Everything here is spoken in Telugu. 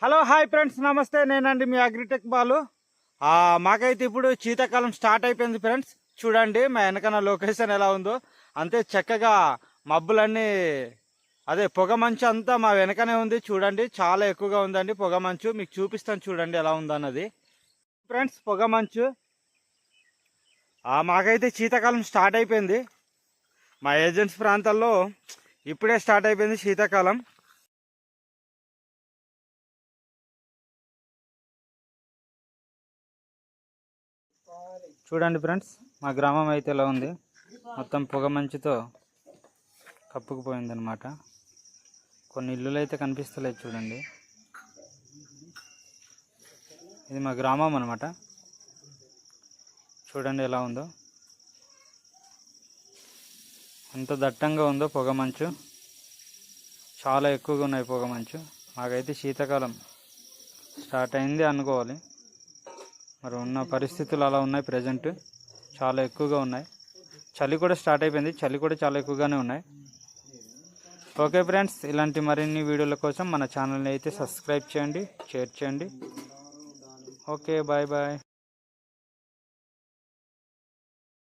హలో హాయ్ ఫ్రెండ్స్, నమస్తే. నేనండి మీ అగ్రిటెక్ బాలు. మాకైతే ఇప్పుడు శీతాకాలం స్టార్ట్ అయిపోయింది ఫ్రెండ్స్. చూడండి మా వెనకన లొకేషన్ ఎలా ఉందో. అంతే చక్కగా మబ్బులన్నీ, అదే పొగ మంచు అంతా మా వెనకనే ఉంది. చూడండి చాలా ఎక్కువగా ఉందండి పొగ మంచు. మీకు చూపిస్తాను చూడండి ఎలా ఉందన్నది ఫ్రెండ్స్. పొగ మంచు మాకైతే శీతాకాలం స్టార్ట్ అయిపోయింది. మా ఏజెన్సీ ప్రాంతాల్లో ఇప్పుడే స్టార్ట్ అయిపోయింది శీతాకాలం. చూడండి ఫ్రెండ్స్, మా గ్రామం అయితే ఎలా ఉంది. మొత్తం పొగ మంచుతో కప్పుకుపోయిందనమాట. కొన్ని ఇల్లులు అయితే కనిపిస్తలేదు చూడండి. ఇది మా గ్రామం అనమాట. చూడండి ఎలా ఉందో, ఎంత దట్టంగా ఉందో పొగ మంచు. చాలా ఎక్కువగా ఉన్నాయి పొగ మంచు. మాకైతే శీతాకాలం స్టార్ట్ అయింది అనుకోవాలి. మరి ఉన్న పరిస్థితులు అలా ఉన్నాయి. ప్రజెంట్ చాలా ఎక్కువగా ఉన్నాయి. చలి కూడా స్టార్ట్ అయిపోయింది. చలి కూడా చాలా ఎక్కువగానే ఉన్నాయి. ఓకే ఫ్రెండ్స్, ఇలాంటి మరిన్ని వీడియోల కోసం మన ఛానల్ని అయితే సబ్స్క్రైబ్ చేయండి, షేర్ చేయండి. Okay, bye bye.